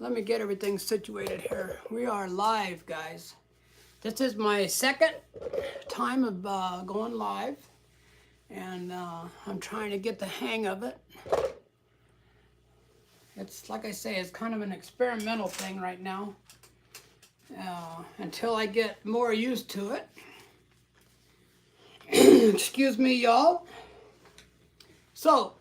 let me get everything situated here. We are live, guys. This is my second time of going live, and I'm trying to get the hang of it. It's like I say, it's kind of an experimental thing right now until I get more used to it. Excuse me, y'all. So,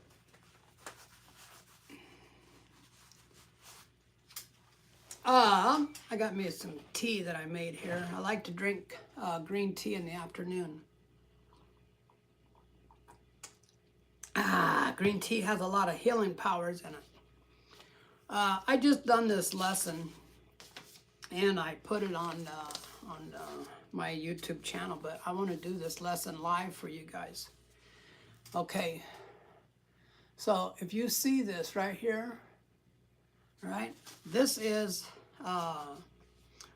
I got me some tea that I made here. I like to drink green tea in the afternoon. Green tea has a lot of healing powers in it. I just done this lesson, and I put it on my YouTube channel, but I want to do this lesson live for you guys. Okay, so if you see this right here, right, this is,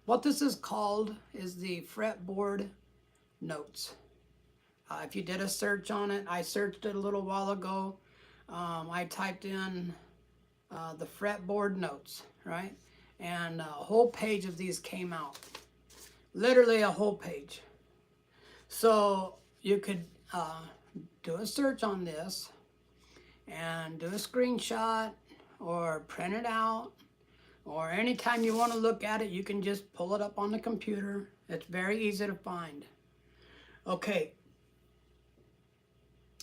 what this is called is the fretboard notes. If you did a search on it, I searched it a little while ago. I typed in the fretboard notes, right? And a whole page of these came out. Literally a whole page. So you could do a search on this and do a screenshot or print it out, or anytime you want to look at it, you can just pull it up on the computer. It's very easy to find. Okay.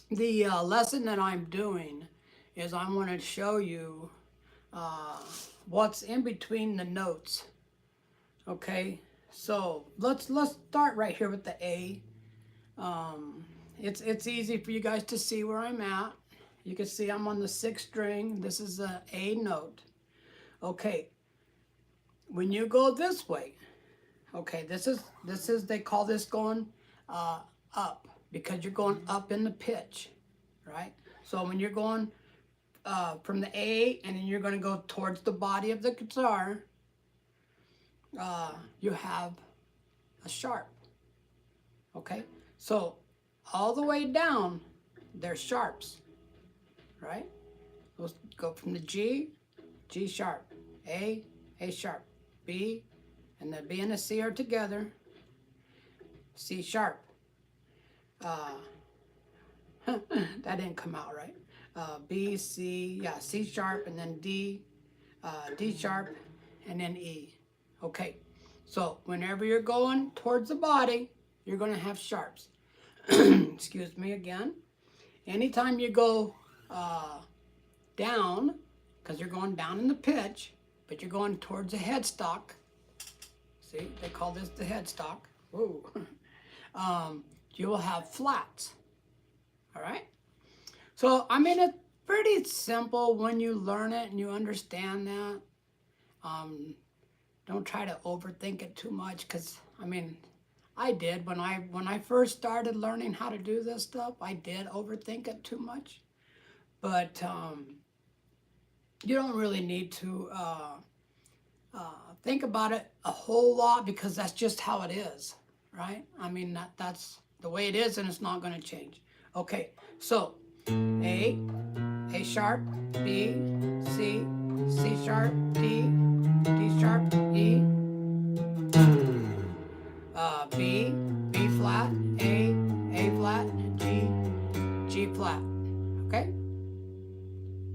The lesson that I'm doing is I want to show you what's in between the notes. Okay, so let's start right here with the A. It's easy for you guys to see where I'm at. You can see I'm on the 6th string. This is a A note. Okay, when you go this way, okay, this is they call this going up, because you're going up in the pitch, right? So when you're going from the A, and then you're going to go towards the body of the guitar, you have a sharp. Okay, so all the way down, there's sharps, right? Let's go from the G, G sharp, A sharp, B, and the B and the C are together, C sharp. That didn't come out right. B, C, yeah, C sharp, and then D, D sharp, and then E. Okay, so whenever you're going towards the body, you're going to have sharps. Excuse me again. Anytime you go down, because you're going down in the pitch, but you're going towards the headstock. See, they call this the headstock. Whoa. You will have flats. All right? So, I mean, it's pretty simple when you learn it and you understand that. Don't try to overthink it too much, because, I mean, I did. When I first started learning how to do this stuff, I did overthink it too much. But you don't really need to think about it a whole lot, because that's just how it is, right? I mean, that's the way it is, and it's not going to change. Okay, so A sharp, B, C, C sharp, D, D sharp, E, B, B flat, A flat, G, G flat. Okay?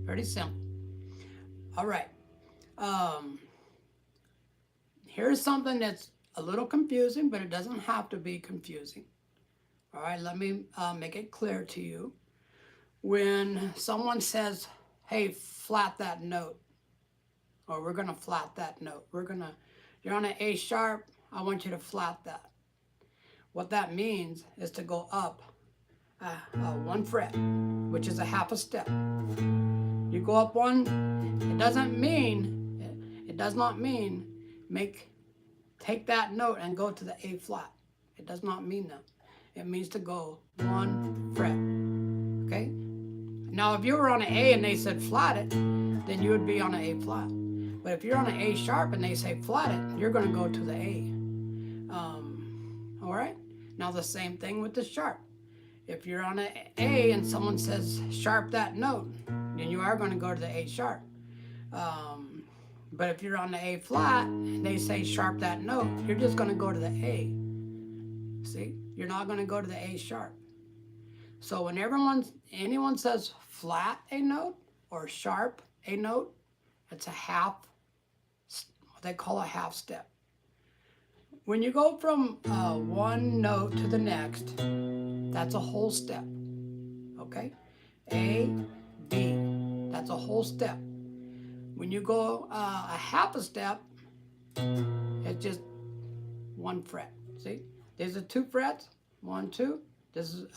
Pretty simple. All right. Here's something that's a little confusing, but it doesn't have to be confusing. All right, let me make it clear to you. When someone says, hey, flat that note, or we're going to flat that note, you're on an A sharp, I want you to flat that. What that means is to go up 1 fret, which is a half a step. You go up one, it does not mean take that note and go to the A flat. It does not mean that. It means to go 1 fret. Okay? Now, if you were on an A and they said flat it, then you would be on an A flat. But if you're on an A sharp and they say flat it, you're going to go to the A. All right? Now, the same thing with the sharp. If you're on an A and someone says sharp that note, then you are going to go to the A sharp. But if you're on the A flat, and they say sharp that note, you're just going to go to the A. See? You're not going to go to the A sharp. So when anyone says flat a note or sharp a note, it's a half, what they call a half step. When you go from one note to the next, that's a whole step. Okay? A, B, that's a whole step. When you go a half a step, it's just one fret. See? These are 2 frets. 1, 2. This is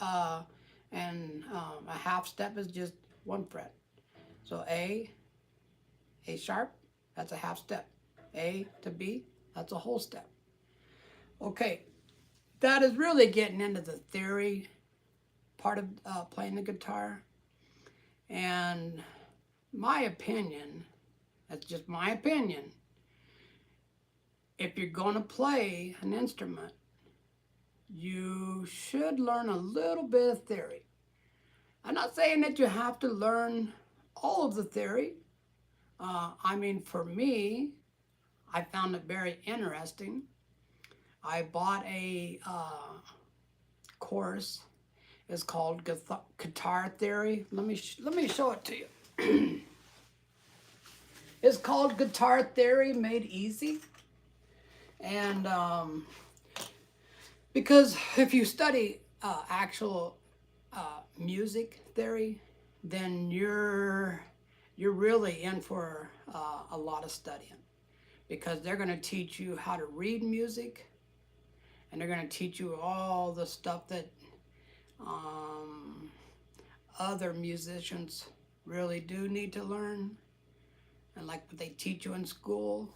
and a half step is just 1 fret. So A sharp, that's a half step. A to B, that's a whole step. Okay, that is really getting into the theory part of playing the guitar. And my opinion, that's just my opinion, if you're going to play an instrument, you should learn a little bit of theory. I'm not saying that you have to learn all of the theory. I mean, for me, I found it very interesting. I bought a course. It's called Guitar Theory. Let me show it to you. It's called Guitar Theory Made Easy. And because if you study actual music theory, then you're really in for a lot of studying, because they're going to teach you how to read music, and they're going to teach you all the stuff that other musicians really do need to learn, and like what they teach you in school.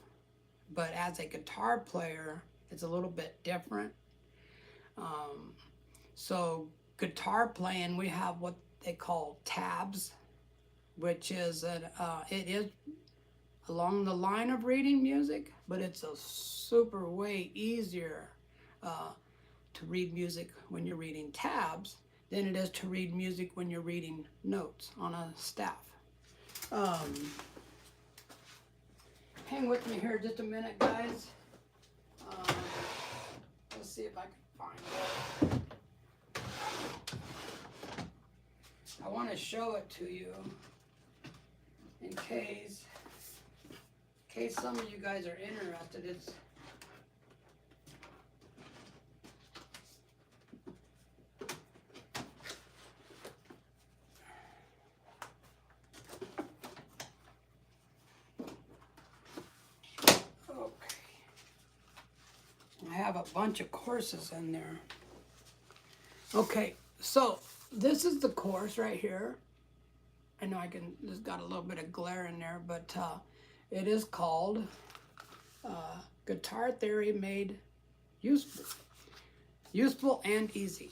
But as a guitar player, it's a little bit different. So guitar playing, we have what they call tabs, which is it is along the line of reading music, but it's a super way easier to read music when you're reading tabs than it is to read music when you're reading notes on a staff. Hang with me here just a minute, guys. Let's see if I can find it. I want to show it to you in case some of you guys are interested. It's okay. I have a bunch of courses in there. Okay, so this is the course right here. I know there's got a little bit of glare in there, but it is called Guitar Theory Made Useful and Easy.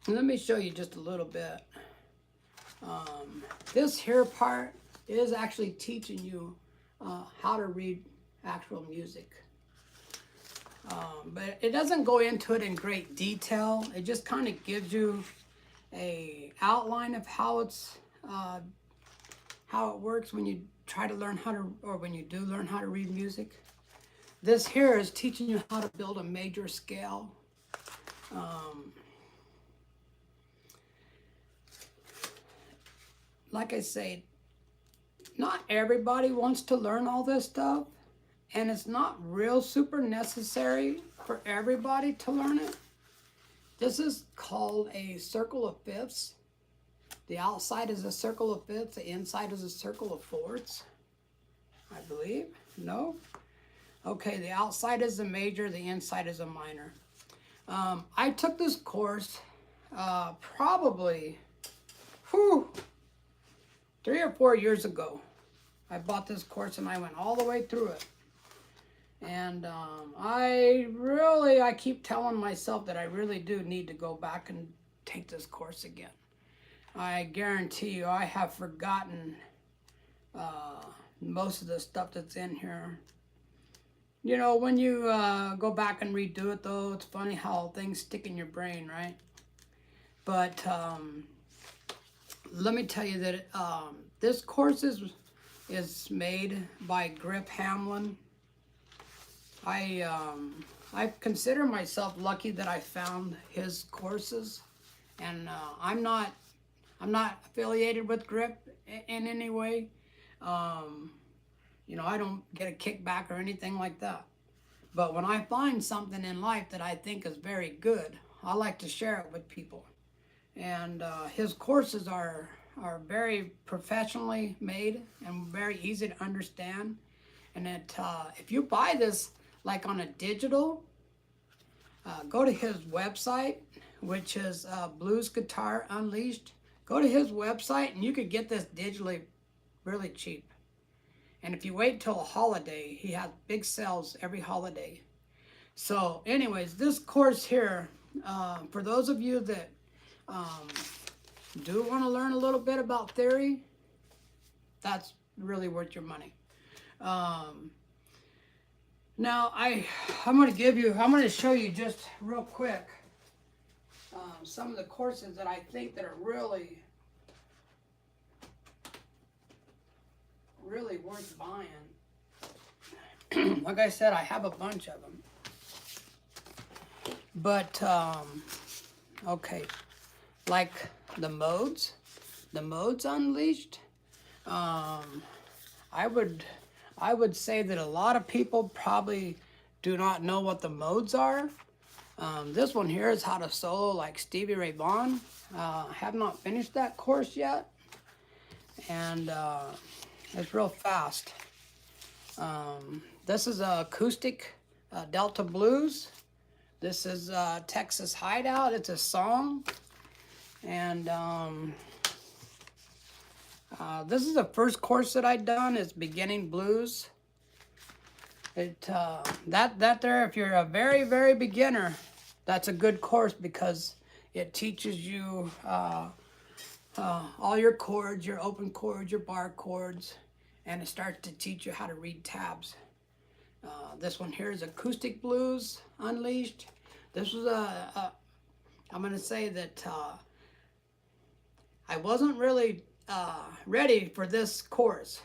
And let me show you just a little bit. This here part is actually teaching you how to read actual music. But it doesn't go into it in great detail. It just kind of gives you a outline of how it works when you try to learn how to, or when you do learn how to read music. This here is teaching you how to build a major scale. Like I say, not everybody wants to learn all this stuff, and it's not real super necessary for everybody to learn it. This is called a circle of fifths. The outside is a circle of fifths, the inside is a circle of fourths, I believe. No? Okay, the outside is a major, the inside is a minor. I took this course probably 3 or 4 years ago. I bought this course and I went all the way through it. And I keep telling myself that I really do need to go back and take this course again. I guarantee you I have forgotten most of the stuff that's in here. You know, when you go back and redo it, though, it's funny how things stick in your brain, right? But let me tell you that this course is is made by Griff Hamlin. I consider myself lucky that I found his courses, and I'm not affiliated with Griff in any way. You know, I don't get a kickback or anything like that. But when I find something in life that I think is very good, I like to share it with people. And his courses are very professionally made and very easy to understand. And if you buy this like on a digital, go to his website, which is Blues Guitar Unleashed. Go to his website and you could get this digitally really cheap. And if you wait till a holiday, he has big sales every holiday. So anyways, this course here, for those of you that do want to learn a little bit about theory, that's really worth your money. Now I'm going to show you just real quick some of the courses that I think that are really worth buying. Like I said, I have a bunch of them. But okay, like the Modes Unleashed. I would say that a lot of people probably do not know what the modes are. This one here is how to solo like Stevie Ray Vaughan. I have not finished that course yet, and it's real fast. This is acoustic Delta Blues. This is Texas Hideout. It's a song, and this is the first course that I've done. It's Beginning Blues. That there, if you're a very, very beginner, that's a good course because it teaches you all your chords, your open chords, your bar chords, and it starts to teach you how to read tabs. This one here is Acoustic Blues Unleashed. This was I'm going to say that I wasn't really ready for this course.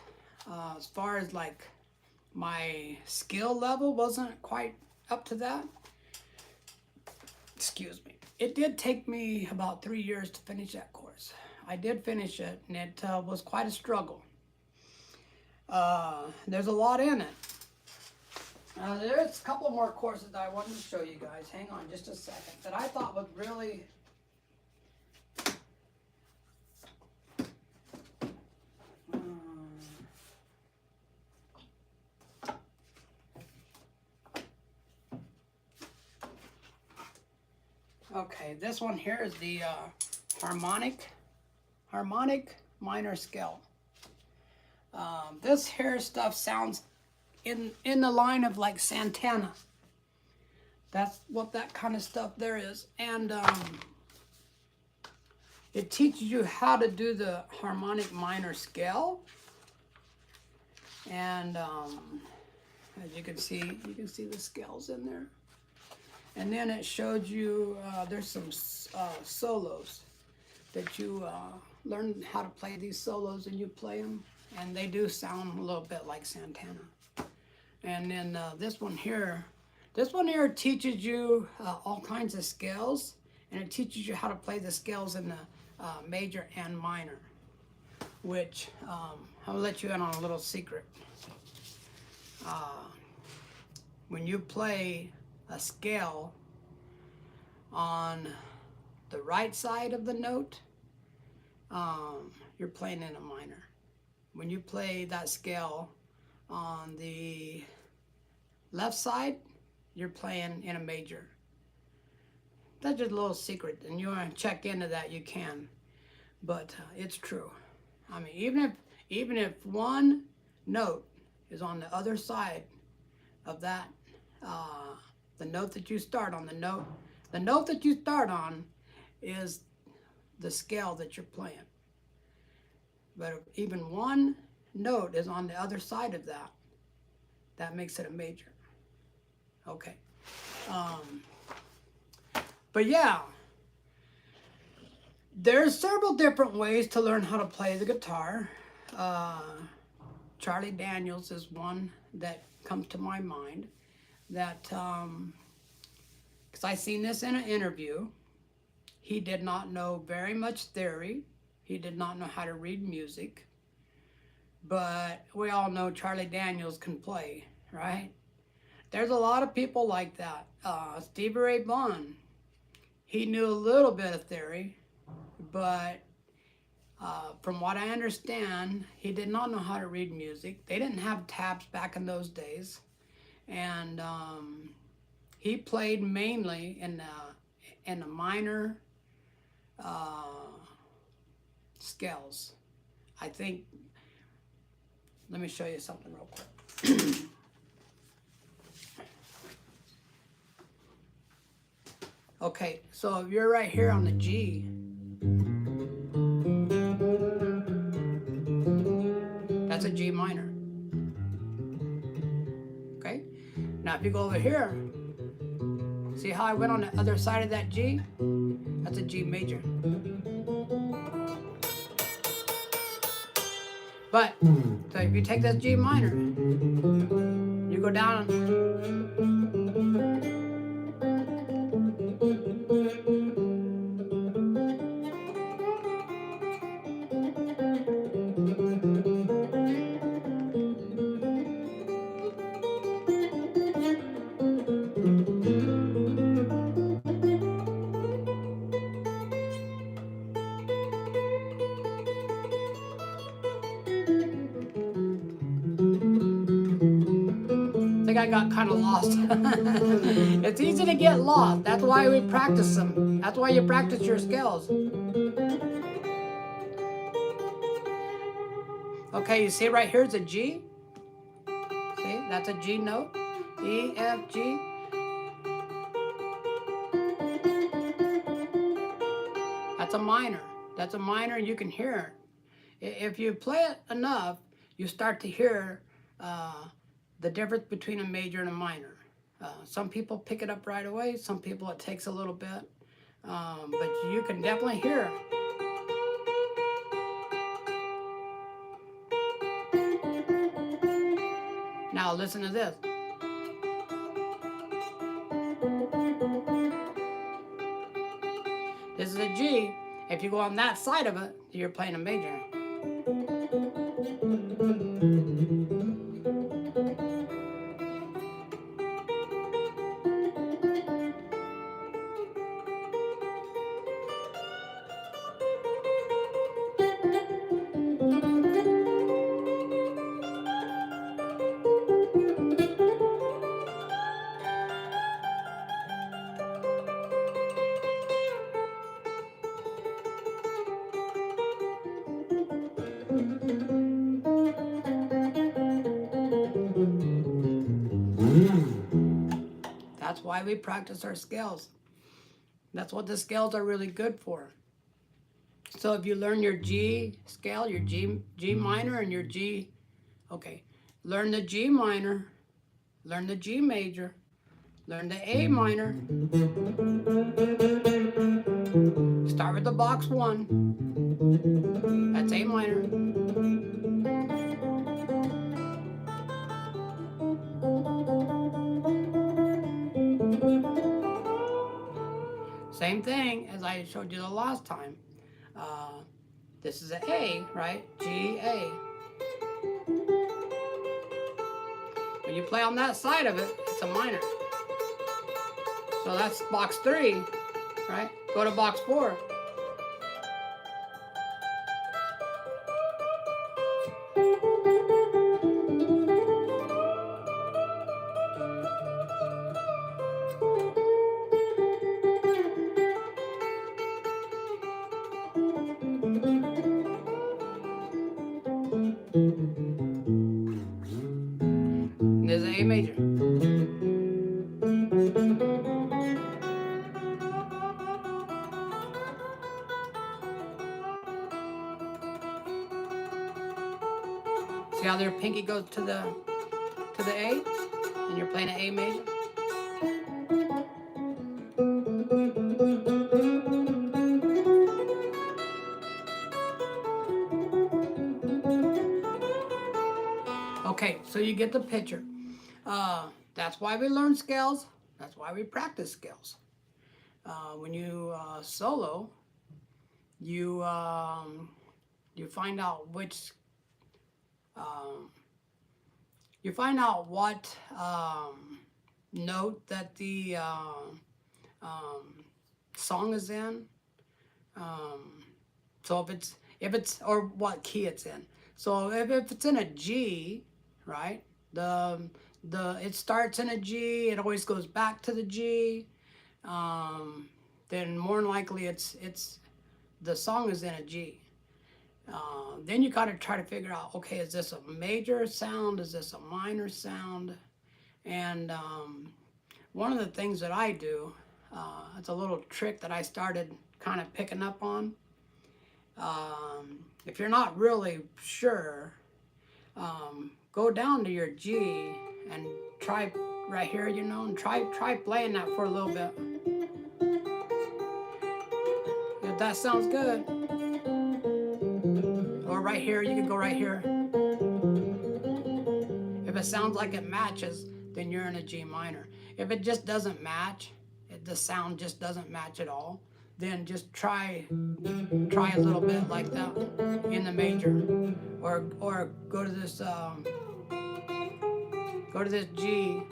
As far as like my skill level wasn't quite up to that. Excuse me. It did take me about 3 years to finish that course. I did finish it, and it was quite a struggle. There's a lot in it. There's a couple more courses that I wanted to show you guys. Hang on just a second. That I thought was really... Okay, this one here is the harmonic minor scale. This here stuff sounds in the line of like Santana. That's what that kind of stuff there is. And it teaches you how to do the harmonic minor scale. And as you can see the scales in there. And then it showed you there's some solos that you learn how to play these solos, and you play them, and they do sound a little bit like Santana. And then this one here teaches you all kinds of scales, and it teaches you how to play the scales in the major and minor, which I'll let you in on a little secret. When you play a scale on the right side of the note, you're playing in a minor. When you play that scale on the left side, you're playing in a major. That's just a little secret, and you want to check into that, you can. But it's true. I mean, even if one note is on the other side of that, the note that you start on, the note that you start on is the scale that you're playing. But if even one note is on the other side of that, that makes it a major. Okay. But yeah, there's several different ways to learn how to play the guitar. Charlie Daniels is one that comes to my mind. That, because I seen this in an interview. He did not know very much theory. He did not know how to read music. But we all know Charlie Daniels can play, right? There's a lot of people like that. Stevie Ray Vaughan, he knew a little bit of theory, but from what I understand, he did not know how to read music. They didn't have tabs back in those days. And he played mainly in the minor scales. I think, let me show you something real quick. Okay, so if you're right here on the G, that's a G minor. Okay, now if you go over here, see how I went on the other side of that G? That's a G major. But, so if you take this G minor, you go down, I think I got kind of lost. It's easy to get lost. That's why we practice them. That's why you practice your skills. Okay, you see right here is a G. See, that's a G note. E, F, G. That's a minor. That's a minor, and you can hear it. If you play it enough, you start to hear the difference between a major and a minor. Some people pick it up right away. Some people it takes a little bit. But you can definitely hear it. Now listen to this. This is a G. If you go on that side of it, you're playing a major. That's why we practice our scales. That's what the scales are really good for. So if you learn your G scale, your G minor and your G, okay, learn the G minor, learn the G major, learn the A minor. Start with the box 1. That's A minor. Same thing as I showed you the last time. This is an A, right? G, A. When you play on that side of it, it's a minor. So that's box 3, right? Go to box 4. There's an A major. See how their pinky goes to the A, and you're playing an A major. So you get the picture. That's why we learn scales. That's why we practice scales. When you solo, you find out which you find out what note that the song is in. So if it's or what key it's in. So if it's in a G, right? It starts in a G. It always goes back to the G. Then more than likely it's the song is in a G. Then you got to try to figure out, okay, is this a major sound? Is this a minor sound? And one of the things that I do, it's a little trick that I started kind of picking up on. If you're not really sure, go down to your G and try right here, you know, and try playing that for a little bit. If that sounds good. Or right here, you can go right here. If it sounds like it matches, then you're in a G minor. If it just doesn't match, the sound just doesn't match at all, then just try a little bit like that in the major, or go to this G.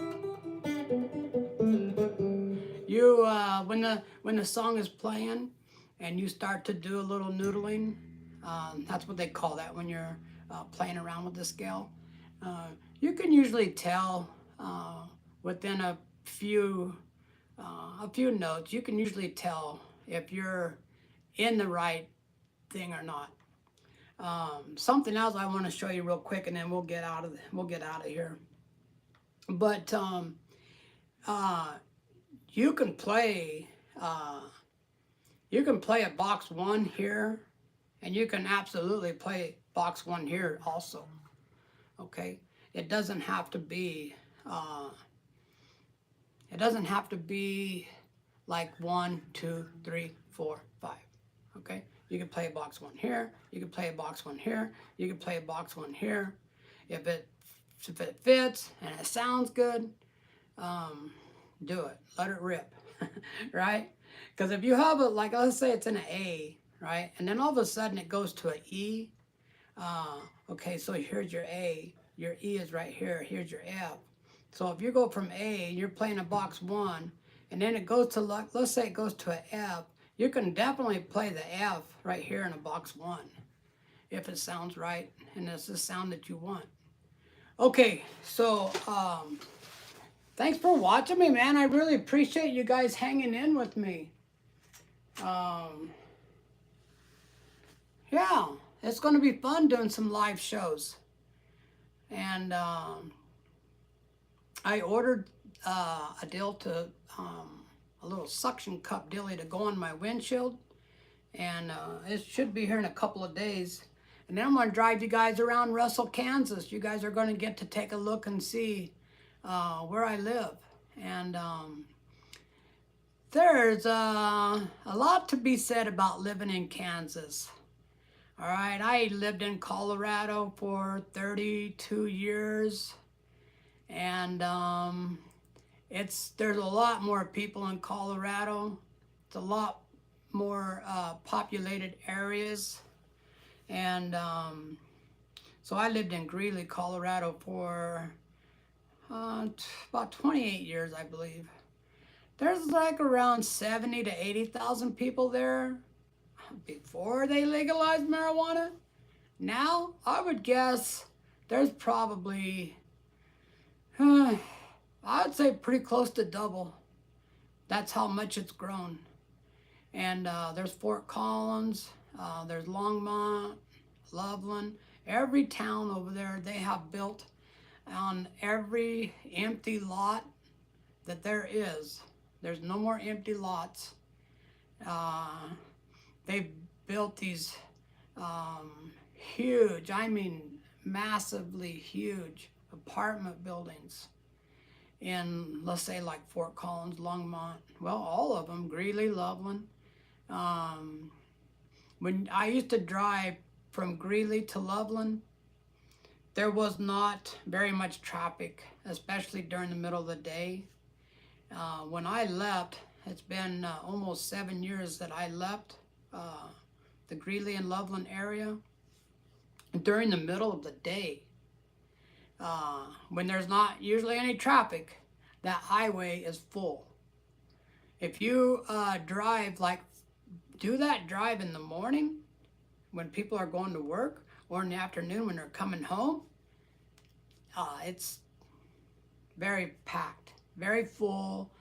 You when the song is playing and you start to do a little noodling, that's what they call that when you're playing around with the scale. You can usually tell within a few notes. You can usually tell if you're in the right thing or not. Something else I want to show you real quick, and then we'll get out of here. But you can play a box 1 here, and you can absolutely play box 1 here also. Okay, it doesn't have to be like 1, 2, 3, 4, 5. Okay, you can play a box 1 here, you can play a box 1 here, you can play a box 1 here. If it fits and it sounds good, do it. Let it rip, right? Because if you have it, like let's say it's in an A, right, and then all of a sudden it goes to an E. Okay, so here's your A, your E is right here, here's your F. So if you go from A, you're playing a box 1, and then it goes to, let's say it goes to an F, you can definitely play the F right here in a box 1, if it sounds right, and it's the sound that you want. Okay, so thanks for watching me, man. I really appreciate you guys hanging in with me. Yeah, it's going to be fun doing some live shows. And I ordered a deal to, a little suction cup dilly to go on my windshield. And it should be here in a couple of days. And then I'm going to drive you guys around Russell, Kansas. You guys are going to get to take a look and see where I live. And there's a lot to be said about living in Kansas. All right, I lived in Colorado for 32 years. And there's a lot more people in Colorado. It's a lot more populated areas. And so I lived in Greeley, Colorado for about 28 years, I believe. There's like around 70 to 80,000 people there before they legalized marijuana. Now, I would guess there's probably, I would say pretty close to double. That's how much it's grown. And there's Fort Collins, there's Longmont, Loveland. Every town over there, they have built on every empty lot that there is. There's no more empty lots. They've built these huge, I mean massively huge apartment buildings in, let's say, like Fort Collins, Longmont, well, all of them, Greeley, Loveland. When I used to drive from Greeley to Loveland, there was not very much traffic, especially during the middle of the day. When I left, it's been almost 7 years that I left the Greeley and Loveland area. During the middle of the day, when there's not usually any traffic, that highway is full. If you do that drive in the morning when people are going to work, or in the afternoon when they're coming home, it's very packed, very full.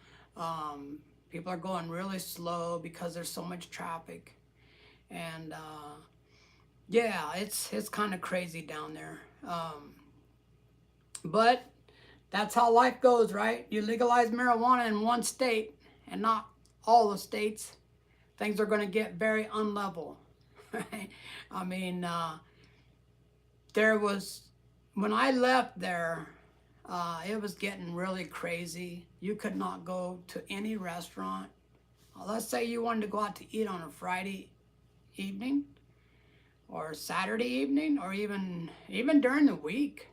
People are going really slow because there's so much traffic. And yeah, it's kind of crazy down there. But that's how life goes, right? You legalize marijuana in one state and not all the states, things are going to get very unlevel. Right? I mean, when I left there, it was getting really crazy. You could not go to any restaurant. Let's say you wanted to go out to eat on a Friday evening or Saturday evening, or even during the week.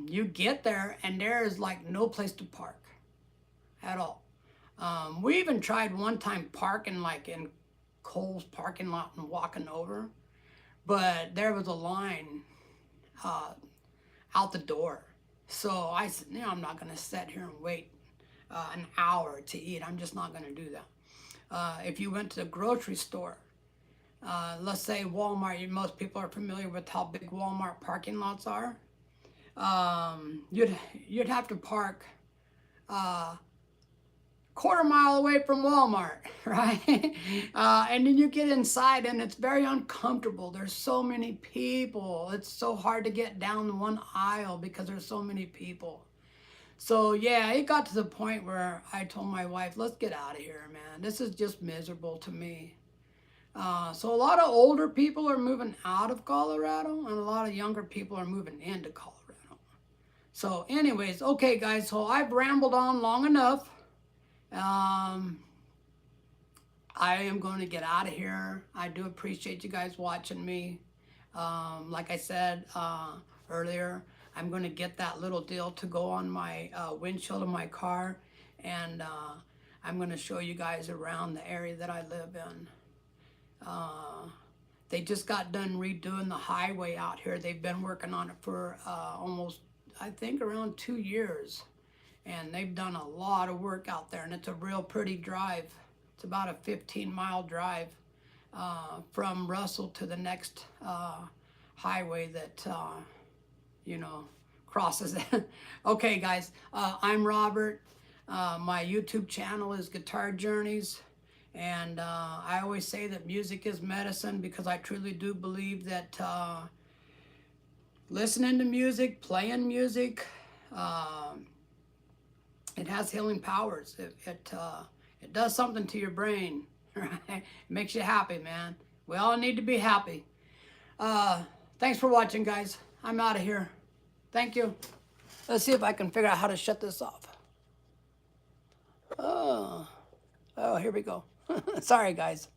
You get there and there is like no place to park at all. We even tried one time parking like in Kohl's parking lot and walking over, but there was a line out the door. So I said, I'm not going to sit here and wait an hour to eat. I'm just not going to do that. If you went to the grocery store, let's say Walmart, most people are familiar with how big Walmart parking lots are. You'd have to park quarter mile away from Walmart, right? And then you get inside and it's very uncomfortable. There's so many people. It's so hard to get down one aisle because there's so many people. So yeah, it got to the point where I told my wife, let's get out of here, man. This is just miserable to me. So a lot of older people are moving out of Colorado and a lot of younger people are moving into Colorado. So anyways, okay guys, so I've rambled on long enough. I am going to get out of here. I do appreciate you guys watching me. Like I said earlier, I'm going to get that little deal to go on my windshield of my car, and I'm going to show you guys around the area that I live in. They just got done redoing the highway out here. They've been working on it for almost, I think, around 2 years. And they've done a lot of work out there, and it's a real pretty drive. It's about a 15-mile drive from Russell to the next highway that, crosses it. Okay, guys, I'm Robert. My YouTube channel is Guitar Journeys. And I always say that music is medicine, because I truly do believe that listening to music, playing music, it has healing powers. It does something to your brain, right? It makes you happy, man. We all need to be happy. Thanks for watching, guys. I'm out of here. Thank you. Let's see if I can figure out how to shut this off. Oh, here we go. Sorry, guys.